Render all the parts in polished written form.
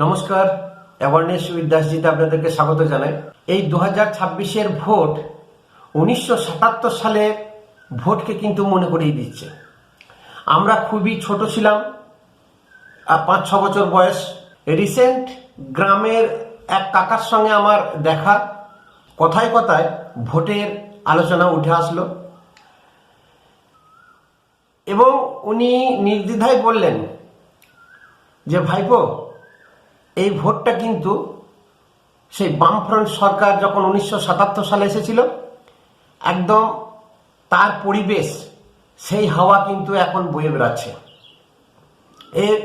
নমস্কার, awareness with দাসজিতে আপনাদেরকে স্বাগত জানাই। এই 2026-এর ভোট 1977 সালের ভোটকে কিন্তু মনে করিয়ে দিচ্ছে। আমরা খুবই ছোট ছিলাম, 5-6 বছর বয়স। রিসেন্ট গ্রামের এক কাকার সঙ্গে আমার দেখা, কথায় কথায় ভোটের আলোচনা উঠে আসলো এবং উনি নির্দ্বিধায় বললেন যে ভাইপো, এই ভোটটা কিন্তু সেই বামফ্রন্ট সরকার যখন 1977 সালে এসেছিল, একদম তার পরিবেশ, সেই হাওয়া কিন্তু এখন বয়ে বেড়াচ্ছে। এর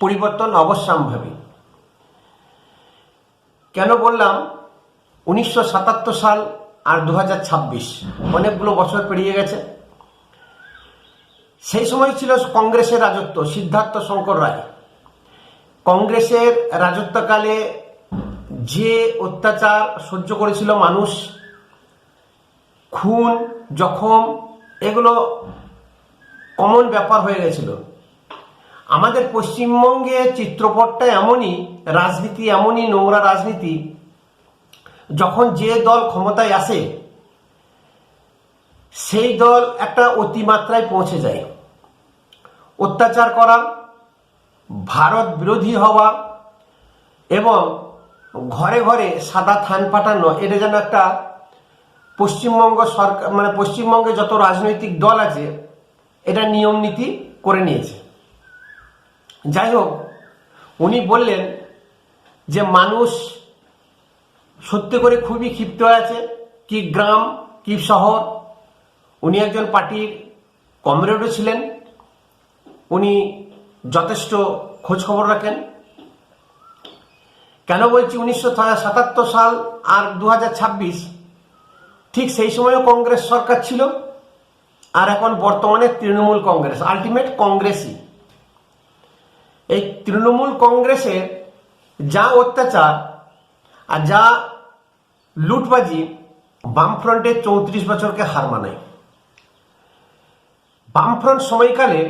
পরিবর্তন অবশ্যম্ভাবী। কেন বললাম 1977 সাল আর 2026, অনেকগুলো বছর পেরিয়ে গেছে। সেই সময় ছিল কংগ্রেসের রাজত্ব, সিদ্ধার্থ শঙ্কর রায়। কংগ্রেসের রাজত্বকালে যে অত্যাচার সহ্য করেছিল মানুষ, খুন, জখম, এগুলো কমন ব্যাপার হয়ে গেছিল। আমাদের পশ্চিমবঙ্গে চিত্রপটটা এমনই, রাজনীতি এমনই নোংরা রাজনীতি, যখন যে দল ক্ষমতায় আসে সেই দল একটা অতিমাত্রায় পৌঁছে যায়। অত্যাচার করা, ভারত বিরোধী হওয়া এবং ঘরে ঘরে সাদা থান পাঠানো, এটা যেন একটা পশ্চিমবঙ্গ সরকার, মানে পশ্চিমবঙ্গে যত রাজনৈতিক দল আছে, এটা নিয়ম নীতি করে নিয়েছে। যাই হোক, উনি বললেন যে মানুষ সত্যি করে খুবই ক্ষিপ্ত আছে, কি গ্রাম কি শহর। উনি একজন পার্টির কমরেডও ছিলেন, উনি যথেষ্ট খোঁজ খবর রাখেন। কেন বলছি 1977 সাল আর 2026, ঠিক সেই সময়ও কংগ্রেস সরকার ছিল, আর এখন বর্তমানে তৃণমূল কংগ্রেস, আলটিমেট কংগ্রেসই। এই তৃণমূল কংগ্রেসের যা অত্যাচার আর যা লুটবাজি, বামফ্রন্টের 34 বছরকে হার মানায়। বামফ্রন্ট সময়কালে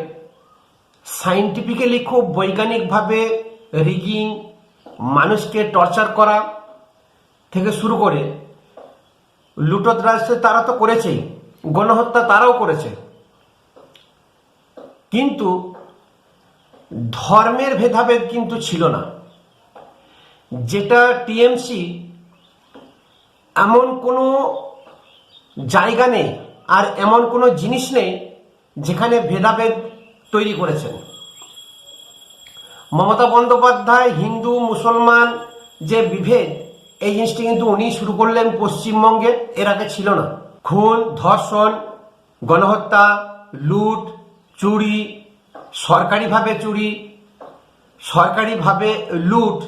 সাইন্টিফিক্যালি, খুব বৈজ্ঞানিকভাবে রিগিং, মানুষকে টর্চার করা থেকে শুরু করে লুটতরাজ তারা তো করেছেই, গণহত্যা তারাও করেছে। কিন্তু ধর্মের ভেদাভেদ কিন্তু ছিল না। যেটা টিএমসি, এমন কোনো জায়গা নেই আর এমন কোনো জিনিস নেই যেখানে ভেদাভেদ তৈরি করেছেন। মমতা বন্দ্যোপাধ্যায় হিন্দু মুসলমান যে বিভেদ, এই জিনিসটি কিন্তু উনি শুরু করলেন পশ্চিমবঙ্গে, এর আগে ছিল না। খুন, ধর্ষণ, গণহত্যা, লুট, চুরি, সরকারিভাবে চুরি, সরকারিভাবে লুট,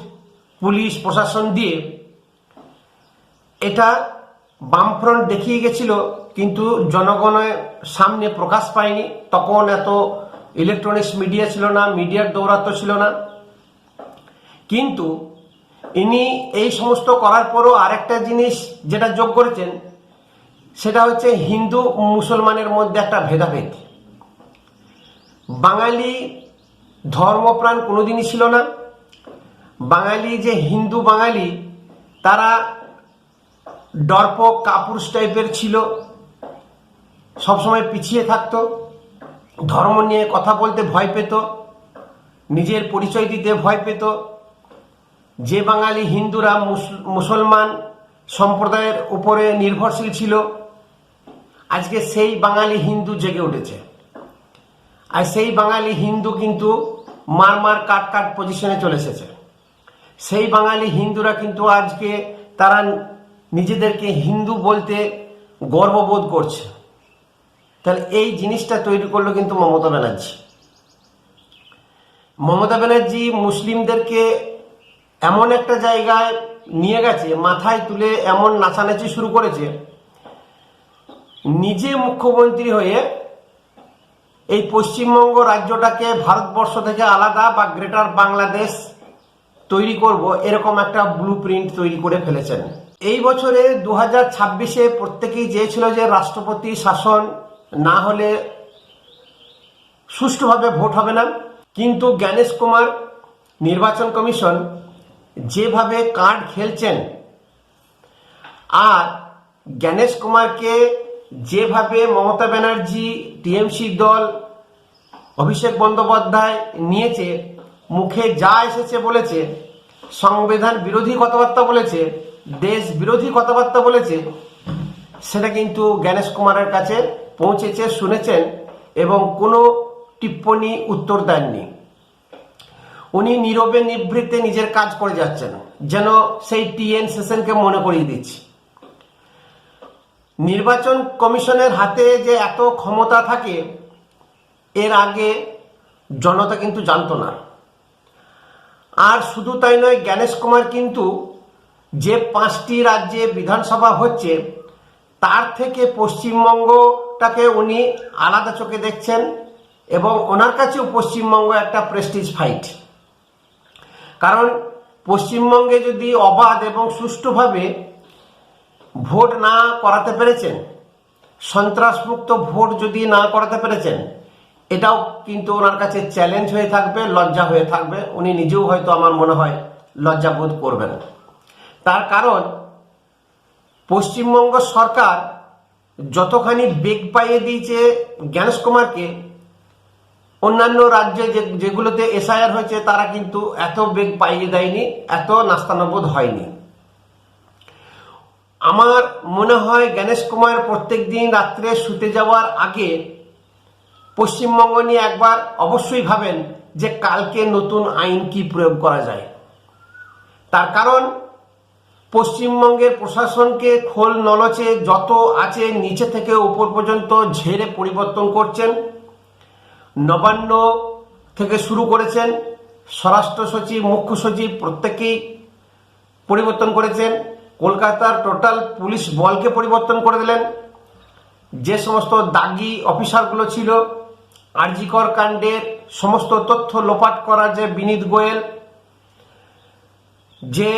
পুলিশ প্রশাসন দিয়ে, এটা বামফ্রন্ট দেখিয়ে গেছিল, কিন্তু জনগণের সামনে প্রকাশ পায়নি। তখন এত ইলেকট্রনিক্স মিডিয়া ছিল না, মিডিয়ার দৌরাত্ম ছিল না। কিন্তু ইনি এই সমস্ত করার পরও আরেকটা জিনিস যেটা যোগ করেছেন, সেটা হচ্ছে হিন্দু মুসলমানের মধ্যে একটা ভেদাভেদ। বাঙালি ধর্মপ্রাণ কোনোদিনই ছিল না। বাঙালি যে হিন্দু বাঙালি, তারা ডরপক কাপুরুষ টাইপের ছিল, সবসময় পিছিয়ে থাকতো, ধর্ম নিয়ে কথা বলতে ভয় পেত, নিজের পরিচয় দিতে ভয় পেত। যে বাঙালি হিন্দুরা মুসলমান সম্প্রদায়ের উপরে নির্ভরশীল ছিল, আজকে সেই বাঙালি হিন্দু জেগে উঠেছে। আর সেই বাঙালি হিন্দু কিন্তু মার কাট পজিশনে চলে এসেছে। সেই বাঙালি হিন্দুরা কিন্তু আজকে তারা নিজেদেরকে হিন্দু বলতে গর্ববোধ করছে। তাহলে এই জিনিসটা তৈরি করলো কিন্তু মমতা ব্যানার্জি। মমতা ব্যানার্জি মুসলিমদেরকে এমন একটা জায়গায় নিয়ে গেছে, মাথায় তুলে এমন নাচানাচি শুরু করেছে, নিজে মুখ্যমন্ত্রী হয়ে এই পশ্চিমবঙ্গ রাজ্যটাকে ভারতবর্ষ থেকে আলাদা বা গ্রেটার বাংলাদেশ তৈরি করব, এরকম একটা ব্লু প্রিন্ট তৈরি করে ফেলেছেন। এই বছরে 2026-এ প্রত্যেকেই চেয়েছিল যে রাষ্ট্রপতি শাসন না হলে সুষ্ঠুভাবে ভোট হবে না। কিন্তু জ্ঞানেশ কুমার নির্বাচন কমিশন যেভাবে কার্ড খেলছেন আর জ্ঞানেশ কুমারকে যেভাবে মমতা ব্যানার্জি, টিএমসি দল, অভিষেক বন্দ্যোপাধ্যায় নিয়েছে, মুখে যা এসেছে বলেছে, সংবিধান বিরোধী কথাবার্তা বলেছে, দেশ বিরোধী কথাবার্তা বলেছে, সেটা কিন্তু জ্ঞানেশ কুমারের কাছে পৌঁছেছে, শুনেছেন এবং কোনো টিপ্পণী উত্তর দেননি। উনি নীরবে নিভৃতে নিজের কাজ করে যাচ্ছেন, যেন সেই টিএন সেশনকে মনে করিয়ে দিচ্ছি। নির্বাচন কমিশনের হাতে যে এত ক্ষমতা থাকে এর আগে জনতা কিন্তু জানতো না। আর শুধু তাই নয়, জ্ঞানেশ কুমার কিন্তু যে 5টি রাজ্যে বিধানসভা হচ্ছে তার থেকে পশ্চিমবঙ্গটাকে উনি আলাদা চোখে দেখছেন এবং ওনার কাছেও পশ্চিমবঙ্গ একটা প্রেস্টিজ ফাইট। কারণ পশ্চিমবঙ্গে যদি অবাধ এবং সুষ্ঠুভাবে ভোট না করাতে পেরেছেন, সন্ত্রাসমুক্ত ভোট যদি না করাতে পেরেছেন, এটাও কিন্তু ওনার কাছে চ্যালেঞ্জ হয়ে থাকবে, লজ্জা হয়ে থাকবে। উনি নিজেও হয়তো আমার মনে হয় লজ্জা বোধ করবেন। তার কারণ পশ্চিমবঙ্গ সরকার যতখানি বেগ পাইয়ে দিয়েছে জ্ঞানেশ কুমারকে, অন্যান্য রাজ্যে যেগুলোতে এসআইআর হয়েছে তারা কিন্তু এত বেগ পাইয়ে দেয়নি, এত নাস্তানাবোধ হয়নি। আমার মনে হয় জ্ঞানেশ কুমার প্রত্যেক দিন রাত্রে শুতে যাওয়ার আগে পশ্চিমবঙ্গ নিয়ে একবার অবশ্যই ভাবেন যে কালকে নতুন আইন কি প্রয়োগ করা যায়। তার কারণ পশ্চিমবঙ্গের প্রশাসনকে খোল নলচে যত আছে নিচে থেকে উপর পর্যন্ত ঝেড়ে পরিবর্তন করছেন। নবান্ন থেকে শুরু করেছেন, স্বরাষ্ট্র সচিব, মুখ্য সচিব প্রত্যেকেই পরিবর্তন করেছেন। কলকাতার টোটাল পুলিশ বলকে পরিবর্তন করে দিলেন। যে সমস্ত দাগি অফিসারগুলো ছিল, আরজিকর কাণ্ডের সমস্ত তথ্য লোপাট করা যে বিনীত গোয়েল, যে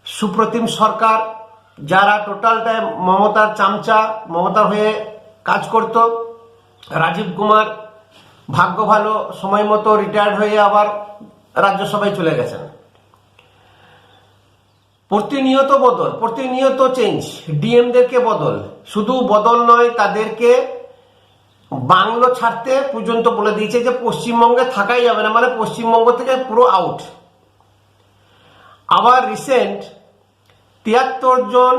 সুপ্রতিম সরকার, যারা টোটালটা মমতার চামচা, মমতার হয়ে কাজ করত, রাজীব কুমার ভাগ্য ভালো সময় মতো রিটায়ার্ড হয়ে আবার রাজ্যসভায় চলে গেছেন। প্রতিনিয়ত বদল, প্রতিনিয়ত চেঞ্জ, ডিএমদেরকে বদল, শুধু বদল নয়, তাদেরকে বাংলো ছাড়তে পর্যন্ত বলে দিয়েছে যে পশ্চিমবঙ্গে থাকাই যাবে না, মানে পশ্চিমবঙ্গ থেকে পুরো আউট। আবার রিসেন্ট 73 জন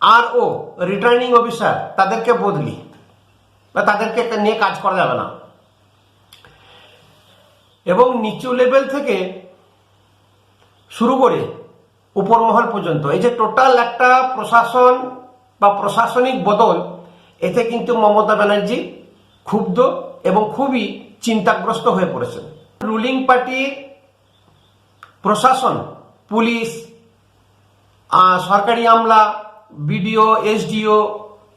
আরও রিটার্নিং অফিসার, তাদেরকে বদলি বা তাদেরকে নিয়ে কাজ করা যাবে না। এবং নিচু লেভেল থেকে শুরু করে উপর মহল পর্যন্ত এই যে টোটাল একটা প্রশাসন বা প্রশাসনিক বদল, এতে কিন্তু মমতা ব্যানার্জি ক্ষুব্ধ এবং খুবই চিন্তাগ্রস্ত হয়ে পড়েছেন। রুলিং পার্টির প্রশাসন, পুলিশ, সরকারি আমলা, বিডিও, এসডিও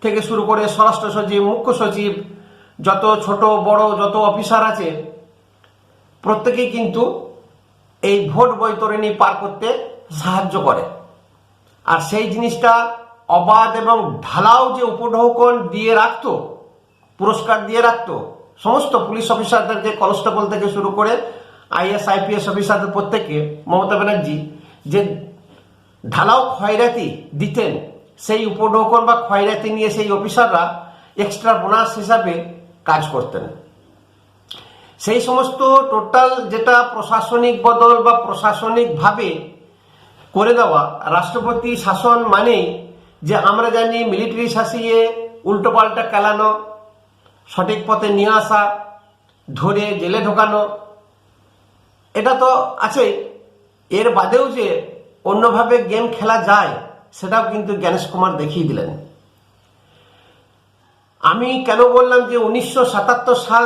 থেকে শুরু করে স্বরাষ্ট্র সচিব, মুখ্য সচিব, যত ছোট বড় যত অফিসার আছে, প্রত্যেকেই কিন্তু এই ভোট বৈতরণী পার করতে সাহায্য করে। আর সেই জিনিসটা অবাধ এবং ঢালাও যে উপঢৌকন দিয়ে রাখতো, পুরস্কার দিয়ে রাখতো সমস্ত পুলিশ অফিসারদেরকে, কনস্টেবল থেকে শুরু করে আইএস আইপিএস অফিসারদের প্রত্যেককে মমতা ব্যানার্জি যে ঢালাও খয়রাতি দিতেন, সেই উপঢৌকন বা খয়রাতি নিয়ে সেই অফিসাররা এক্সট্রা বোনাস হিসাবে কাজ করতেন। সেই সমস্ত টোটাল যেটা প্রশাসনিক বদল বা প্রশাসনিকভাবে করে দেওয়া, রাষ্ট্রপতি শাসন মানেই যে আমরা জানি মিলিটারি শাসিয়ে উল্টোপাল্টা কেলানো, সঠিক পথে নিয়ে আসা, ধরে জেলে ঢোকানো, এটা তো আছেই। এর বাদেও যে অন্যভাবে গেম খেলা যায় সেটাও কিন্তু জ্ঞানেশ কুমার দেখিয়ে দিলেন। আমি কেন বললাম যে 1977 সাল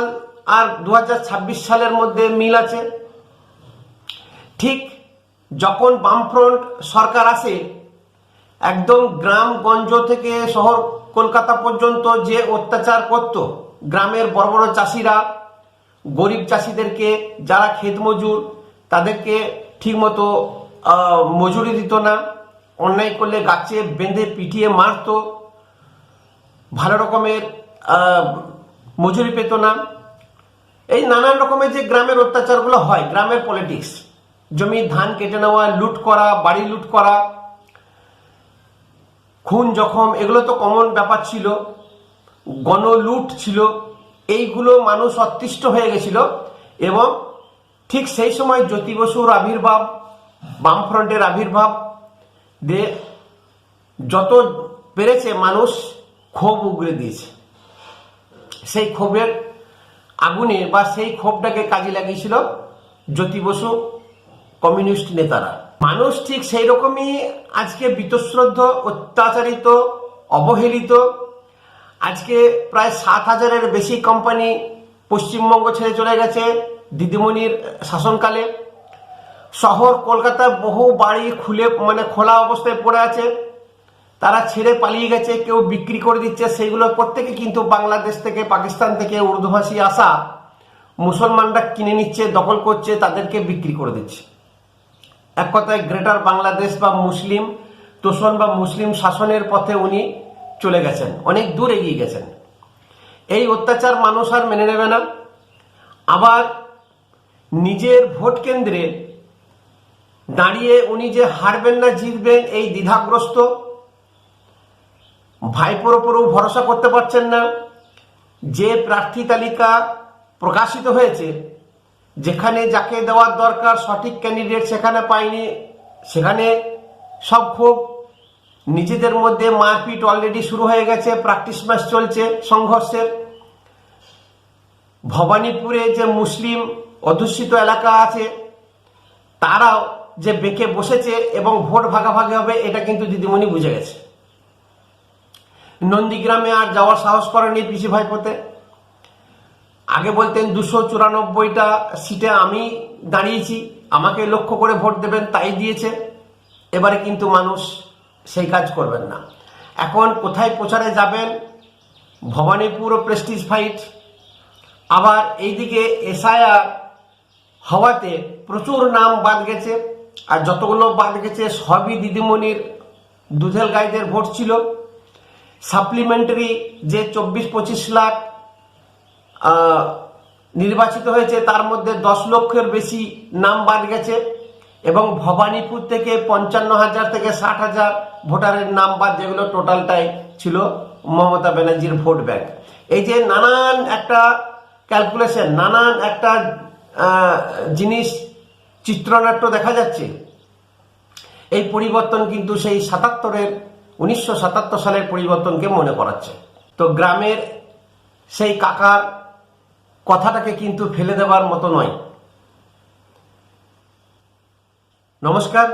আর 2026 সালের মধ্যে মিল আছে? ঠিক যখন বামফ্রন্ট সরকার আসে, একদম গ্রামগঞ্জ থেকে শহর কলকাতা পর্যন্ত যে অত্যাচার করত, গ্রামের বড় বড় চাষিরা, গরিব চাষিদেরকে, যারা ক্ষেত মজুর, তাদেরকে ঠিকমতো মজুরি দিত না, অন্যায় করলে গাছে বেঁধে পিটিয়ে মারত, ভালো রকমের মজুরি পেত না। এই নানান রকমের যে গ্রামের অত্যাচারগুলো হয়, গ্রামের পলিটিক্স, জমি ধান কেটে নেওয়া, লুট করা, বাড়ি লুট করা, খুন জখম, এগুলো তো কমন ব্যাপার ছিল, গণলুট ছিল, এইগুলো মানুষ অতিষ্ঠ হয়ে গেছিল। এবং ঠিক সেই সময় জ্যোতি বসুর আবির্ভাব, বামফ্রন্টের আবির্ভাব দিয়ে যত পেরেছে মানুষ ক্ষোভ উগরে দিয়েছে। সেই ক্ষোভের আগুনে বা সেই ক্ষোভটাকে কাজে লাগিয়েছিল জ্যোতি বসু কমিউনিস্ট নেতারা। মানুষ ঠিক সেই রকমই আজকে বীতশ্রদ্ধ, অত্যাচারিত, অবহেলিত। আজকে প্রায় 7,000-এর বেশি কোম্পানি পশ্চিমবঙ্গ ছেড়ে চলে গেছে দিদিমণির শাসনকালে। শহর কলকাতার বহু বাড়ি খোলা অবস্থায় পড়ে আছে, তারা ছেড়ে পালিয়ে গেছে, কেউ বিক্রি করে দিচ্ছে। সেইগুলো প্রত্যেকে কিন্তু বাংলাদেশ থেকে, পাকিস্তান থেকে উর্দুভাষী আসা মুসলমানরা কিনে নিচ্ছে, দখল করছে, তাদেরকে বিক্রি করে দিচ্ছে। এক কথায় গ্রেটার বাংলাদেশ বা মুসলিম তোষণ বা মুসলিম শাসনের পথে উনি চলে গেছেন, অনেক দূর এগিয়ে গেছেন। এই অত্যাচার মানুষ আর মেনে নেবে না। আবার নিজের ভোট কেন্দ্রে দাঁড়িয়ে উনি যে হারবেন না জিতবেন এই দ্বিধাগ্রস্ত, ভাইপোর ওপরও ভরসা করতে পারছেন না। যে প্রার্থী তালিকা প্রকাশিত হয়েছে, যেখানে যাকে দেওয়ার দরকার সঠিক ক্যান্ডিডেট সেখানে পায়নি, সেখানে সব ক্ষোভ, নিজেদের মধ্যে মারপিট অলরেডি শুরু হয়ে গেছে, প্র্যাকটিস ম্যাচ চলছে সংঘর্ষের। ভবানীপুরে যে মুসলিম অধ্যুষিত এলাকা আছে তারাও যে বেঁকে বসেছে এবং ভোট ভাগাভাগি হবে এটা কিন্তু দিদিমণি বুঝে গেছে। নন্দীগ্রামে আর যাওয়ার সাহস করেনি পিসি ভাইপোতে। আগে বলতেন 294টা সিটে আমি দাঁড়িয়েছি, আমাকে লক্ষ্য করে ভোট দেবেন, তাই দিয়েছে। এবারে কিন্তু মানুষ সেই কাজ করবেন না। এখন কোথায় প্রচারে যাবেন, ভবানীপুর প্রেস্টিজ ফাইট। আবার এইদিকে এসআইআর হওয়াতে প্রচুর নাম বাদ গেছে, আর যতগুলো বাদ গেছে সবই দিদিমণির দুধেল গাইদের ভোট ছিল। সাপ্লিমেন্টারি যে 24-25 লাখ নির্বাচিত হয়েছে তার মধ্যে 10 লক্ষের বেশি নাম বাদ গেছে, এবং ভবানীপুর থেকে 55,000 থেকে 60,000 ভোটারের নাম বাদ, যেগুলো টোটালটাই ছিল মমতা ব্যানার্জির ভোট ব্যাংক। এই যে নানান একটা ক্যালকুলেশন, নানান একটা জিনিস, চিত্রনাট্য দেখা যাচ্ছে। এই পরিবর্তন কিন্তু সেই 1977 সালের পরিবর্তনকে মনে করাচ্ছে। তো গ্রামের সেই কাকার কথাটাকে কিন্তু ফেলে দেওয়ার মতো নয়। নমস্কার,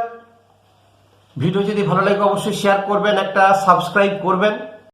ভিডিও যদি ভালো লাগে অবশ্যই শেয়ার করবেন, একটা সাবস্ক্রাইব করবেন।